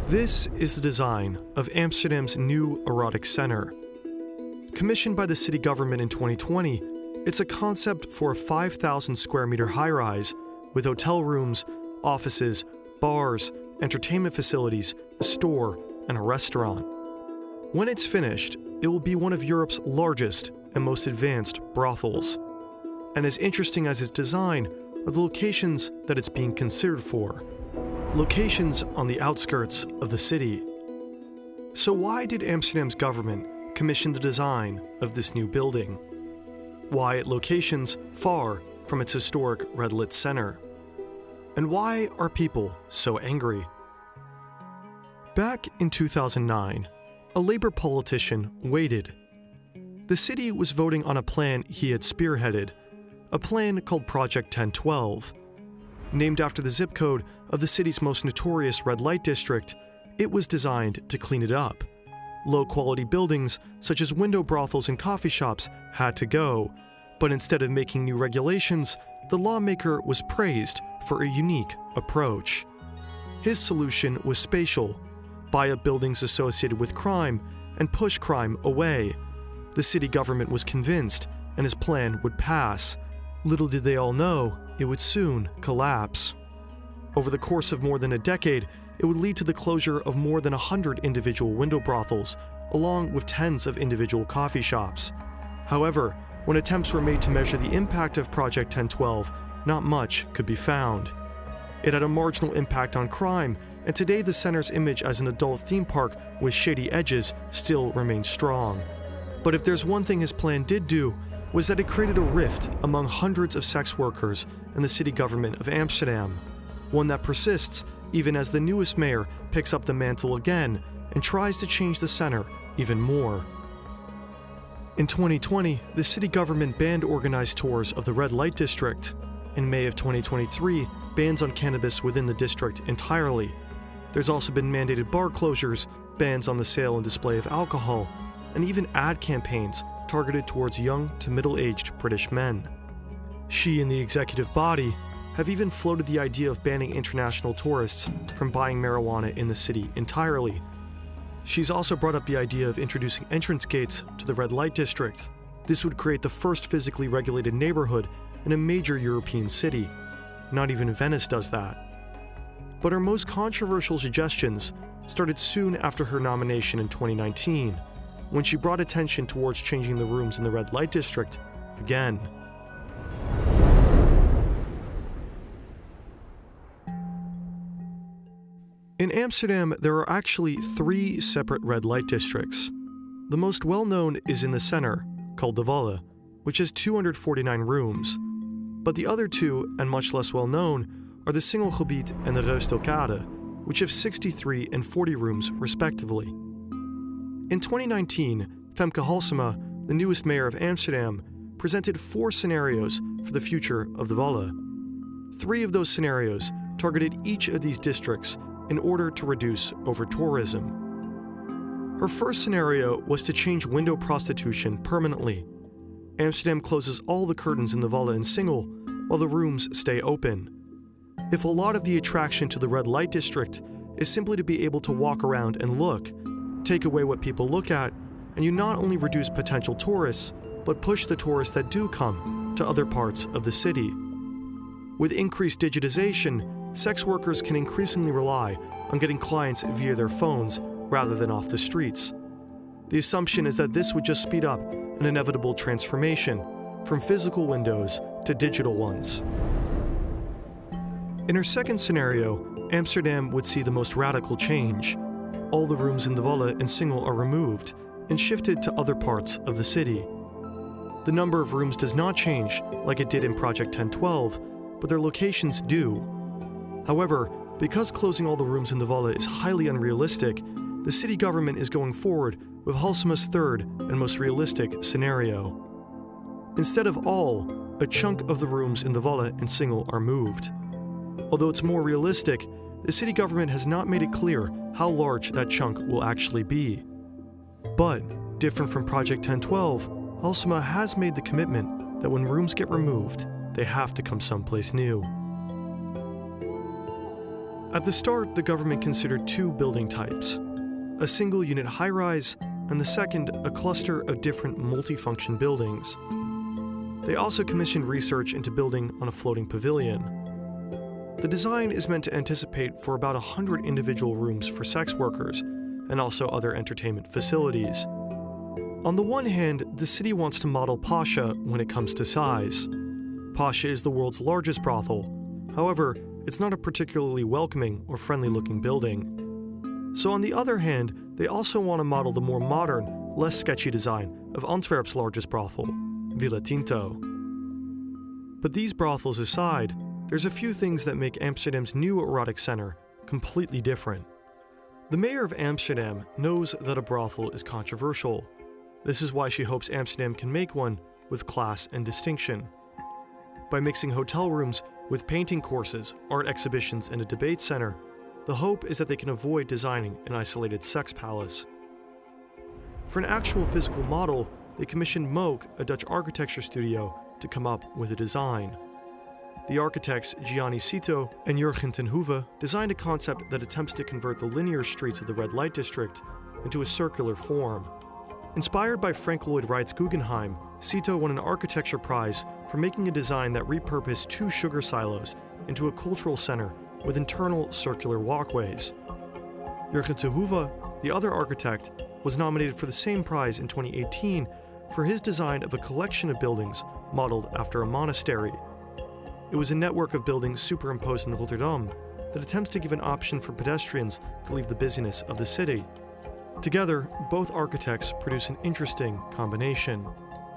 This is the design of Amsterdam's new Erotic Center. Commissioned by the city government in 2020, it's a concept for a 5,000 square meter high-rise with hotel rooms, offices, bars, entertainment facilities, a store, and a restaurant. When it's finished, it will be one of Europe's largest and most advanced brothels. And as interesting as its design are the locations that it's being considered for. Locations on the outskirts of the city. So why did Amsterdam's government commission the design of this new building? Why at locations far from its historic red-lit center? And why are people so angry? Back in 2009, a Labour politician waited. The city was voting on a plan he had spearheaded, a plan called Project 1012. Named after the zip code of the city's most notorious red light district, it was designed to clean it up. Low-quality buildings, such as window brothels and coffee shops, had to go, but instead of making new regulations, the lawmaker was praised for a unique approach. His solution was spatial: buy up buildings associated with crime and push crime away. The city government was convinced, and his plan would pass. Little did they all know, it would soon collapse. Over the course of more than a decade, it would lead to the closure of more than 100 individual window brothels, along with tens of individual coffee shops. However, when attempts were made to measure the impact of Project 1012, not much could be found. It had a marginal impact on crime, and today the center's image as an adult theme park with shady edges still remains strong. But if there's one thing his plan did do, was that it created a rift among hundreds of sex workers and the city government of Amsterdam, one that persists even as the newest mayor picks up the mantle again and tries to change the center even more. In 2020, the city government banned organized tours of the red light district. In May of 2023, bans on cannabis within the district entirely. There's also been mandated bar closures, bans on the sale and display of alcohol, and even ad campaigns targeted towards young to middle-aged British men. She and the executive body have even floated the idea of banning international tourists from buying marijuana in the city entirely. She's also brought up the idea of introducing entrance gates to the red light district. This would create the first physically regulated neighborhood in a major European city. Not even Venice does that. But her most controversial suggestions started soon after her nomination in 2019, when she brought attention towards changing the rooms in the red light district again. In Amsterdam, there are actually 3 separate red light districts. The most well-known is in the center, called the Wallen, which has 249 rooms. But the other 2, and much less well-known, are the Singelgebied and the Ruisdaelkade, which have 63 and 40 rooms respectively. In 2019, Femke Halsema, the newest mayor of Amsterdam, presented 4 scenarios for the future of the Wallen. 3 of those scenarios targeted each of these districts in order to reduce over-tourism. Her first scenario was to change window prostitution permanently. Amsterdam closes all the curtains in the Wallen and Singel, while the rooms stay open. If a lot of the attraction to the red light district is simply to be able to walk around and look, take away what people look at, and you not only reduce potential tourists, but push the tourists that do come to other parts of the city. With increased digitization, sex workers can increasingly rely on getting clients via their phones rather than off the streets. The assumption is that this would just speed up an inevitable transformation from physical windows to digital ones. In her second scenario, Amsterdam would see the most radical change. All the rooms in the Wallen and Singel are removed and shifted to other parts of the city. The number of rooms does not change like it did in Project 1012, but their locations do. However, because closing all the rooms in the Wallen is highly unrealistic, the city government is going forward with Halsema's third and most realistic scenario. Instead of all, a chunk of the rooms in the Wallen and Singel are moved. Although it's more realistic, the city government has not made it clear how large that chunk will actually be. But, different from Project 1012, Halsema has made the commitment that when rooms get removed, they have to come someplace new. At the start, the government considered two building types: a single-unit high-rise, and the second, a cluster of different multifunction buildings. They also commissioned research into building on a floating pavilion. The design is meant to anticipate for about 100 individual rooms for sex workers, and also other entertainment facilities. On the one hand, the city wants to model Pasha when it comes to size. Pasha is the world's largest brothel. However, it's not a particularly welcoming or friendly-looking building. So on the other hand, they also want to model the more modern, less sketchy design of Antwerp's largest brothel, Villa Tinto. But these brothels aside, there's a few things that make Amsterdam's new Erotic Center completely different. The mayor of Amsterdam knows that a brothel is controversial. This is why she hopes Amsterdam can make one with class and distinction. By mixing hotel rooms with painting courses, art exhibitions, and a debate center, the hope is that they can avoid designing an isolated sex palace. For an actual physical model, they commissioned Moog, a Dutch architecture studio, to come up with a design. The architects Gianni Cito and Jurgen ten Hoeve designed a concept that attempts to convert the linear streets of the red light district into a circular form. Inspired by Frank Lloyd Wright's Guggenheim, Cito won an architecture prize for making a design that repurposed two sugar silos into a cultural center with internal circular walkways. Jurgen ten Hoeve, the other architect, was nominated for the same prize in 2018 for his design of a collection of buildings modeled after a monastery. It was a network of buildings superimposed in Rotterdam that attempts to give an option for pedestrians to leave the busyness of the city. Together, both architects produce an interesting combination.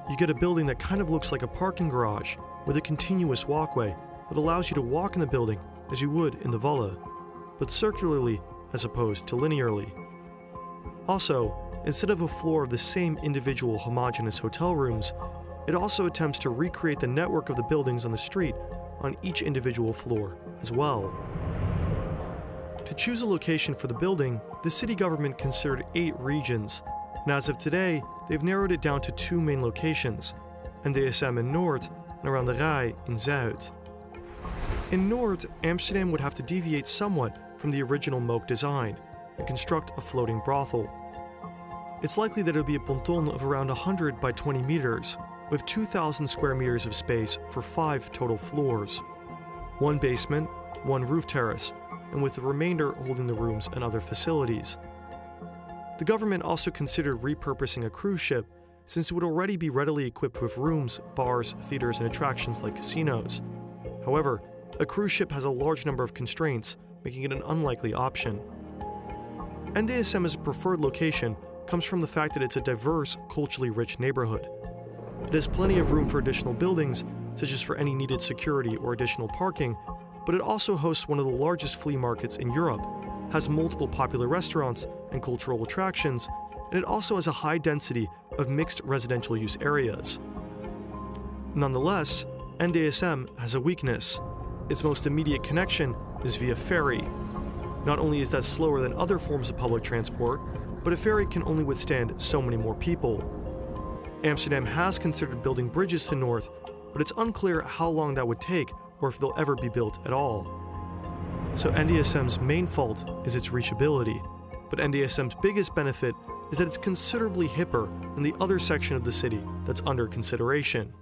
You get a building that kind of looks like a parking garage with a continuous walkway that allows you to walk in the building as you would in the Wallen, but circularly as opposed to linearly. Also, instead of a floor of the same individual homogeneous hotel rooms, it also attempts to recreate the network of the buildings on the street on each individual floor as well. To choose a location for the building, the city government considered 8 regions, and as of today, they've narrowed it down to 2 main locations, NDSM in Noord and around the Rij in Zuid. In Noord, Amsterdam would have to deviate somewhat from the original Moog design and construct a floating brothel. It's likely that it would be a ponton of around 100 by 20 meters, with 2,000 square meters of space for 5 total floors. 1 basement, 1 roof terrace, and with the remainder holding the rooms and other facilities. The government also considered repurposing a cruise ship, since it would already be readily equipped with rooms, bars, theaters, and attractions like casinos. However, a cruise ship has a large number of constraints, making it an unlikely option. NDSM as a preferred location comes from the fact that it's a diverse, culturally rich neighborhood. It has plenty of room for additional buildings, such as for any needed security or additional parking, but it also hosts one of the largest flea markets in Europe, has multiple popular restaurants and cultural attractions, and it also has a high density of mixed residential use areas. Nonetheless, NDSM has a weakness. Its most immediate connection is via ferry. Not only is that slower than other forms of public transport, but a ferry can only withstand so many more people. Amsterdam has considered building bridges to North, but it's unclear how long that would take or if they'll ever be built at all. So NDSM's main fault is its reachability, but NDSM's biggest benefit is that it's considerably hipper than the other section of the city that's under consideration.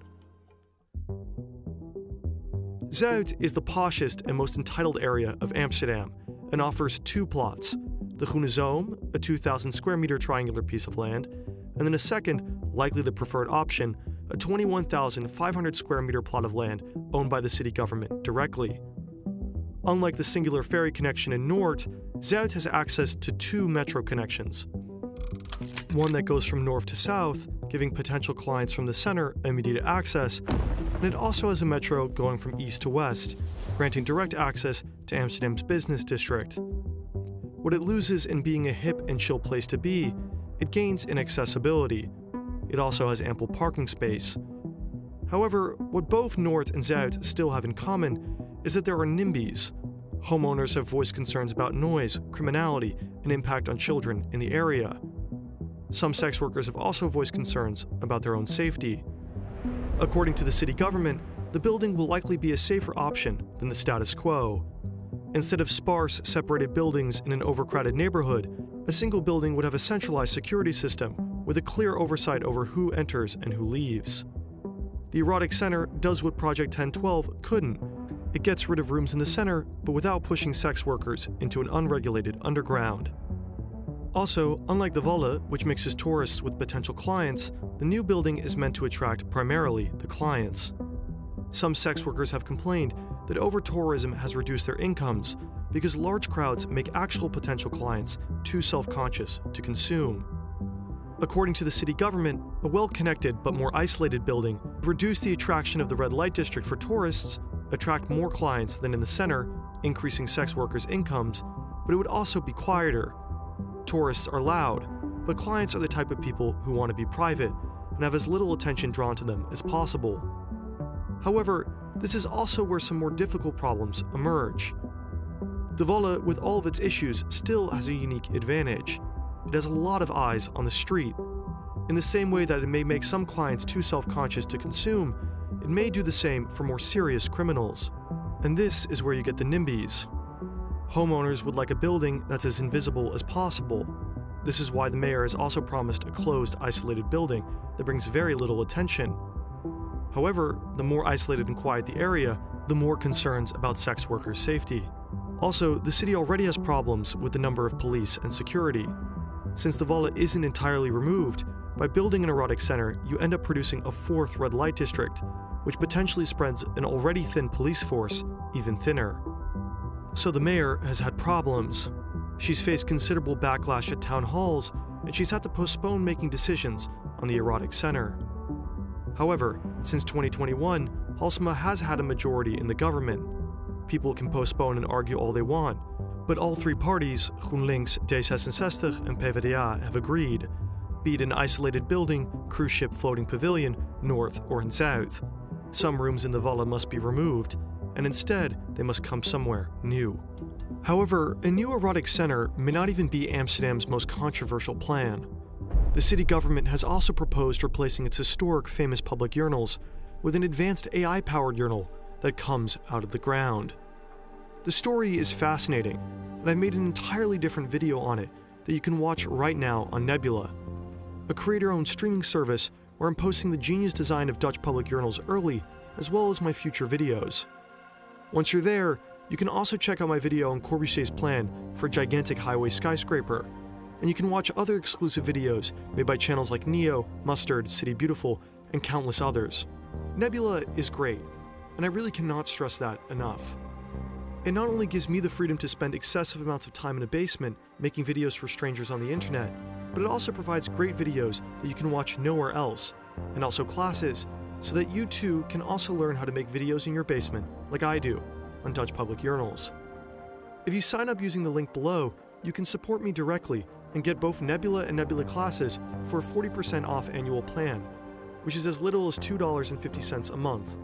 Zuid is the poshest and most entitled area of Amsterdam and offers 2 plots: the Groene Zoom, a 2,000 square meter triangular piece of land, and then a second, likely the preferred option, a 21,500 square meter plot of land owned by the city government directly. Unlike the singular ferry connection in Noord, Zuid has access to 2 metro connections. One that goes from north to south, giving potential clients from the center immediate access, and it also has a metro going from east to west, granting direct access to Amsterdam's business district. What it loses in being a hip and chill place to be, it gains in accessibility. It also has ample parking space. However, what both Noord and Zuid still have in common is that there are NIMBYs. Homeowners have voiced concerns about noise, criminality, and impact on children in the area. Some sex workers have also voiced concerns about their own safety. According to the city government, the building will likely be a safer option than the status quo. Instead of sparse, separated buildings in an overcrowded neighborhood, a single building would have a centralized security system with a clear oversight over who enters and who leaves. The Erotic Center does what Project 1012 couldn't. It gets rid of rooms in the center, but without pushing sex workers into an unregulated underground. Also, unlike the Wallen, which mixes tourists with potential clients, the new building is meant to attract primarily the clients. Some sex workers have complained that over-tourism has reduced their incomes because large crowds make actual potential clients too self-conscious to consume. According to the city government, a well-connected but more isolated building would reduce the attraction of the red light district for tourists, attract more clients than in the center, increasing sex workers' incomes, but it would also be quieter. Tourists are loud, but clients are the type of people who want to be private and have as little attention drawn to them as possible. However, this is also where some more difficult problems emerge. The Wallen, with all of its issues, still has a unique advantage. It has a lot of eyes on the street. In the same way that it may make some clients too self-conscious to consume, it may do the same for more serious criminals. And this is where you get the NIMBYs. Homeowners would like a building that's as invisible as possible. This is why the mayor has also promised a closed, isolated building that brings very little attention. However, the more isolated and quiet the area, the more concerns about sex workers' safety. Also, the city already has problems with the number of police and security. Since the Wallen isn't entirely removed, by building an erotic center, you end up producing a fourth red light district, which potentially spreads an already thin police force even thinner. So the mayor has had problems. She's faced considerable backlash at town halls, and she's had to postpone making decisions on the erotic center. However, since 2021, Halsema has had a majority in the government. People can postpone and argue all they want, but all three parties, GroenLinks, D66 and PvdA, have agreed, be it an isolated building, cruise ship floating pavilion, north or in south. Some rooms in the Wallen must be removed, and instead they must come somewhere new. However, a new erotic center may not even be Amsterdam's most controversial plan. The city government has also proposed replacing its historic famous public urinals with an advanced AI-powered urinal that comes out of the ground. The story is fascinating, and I've made an entirely different video on it that you can watch right now on Nebula, a creator-owned streaming service where I'm posting the genius design of Dutch public urinals early, as well as my future videos. Once you're there, you can also check out my video on Corbusier's plan for a gigantic highway skyscraper, and you can watch other exclusive videos made by channels like Neo, Mustard, City Beautiful, and countless others. Nebula is great, and I really cannot stress that enough. It not only gives me the freedom to spend excessive amounts of time in a basement making videos for strangers on the internet, but it also provides great videos that you can watch nowhere else, and also classes, so that you too can also learn how to make videos in your basement, like I do, on Dutch public urinals. If you sign up using the link below, you can support me directly and get both Nebula and Nebula classes for a 40% off annual plan, which is as little as $2.50 a month.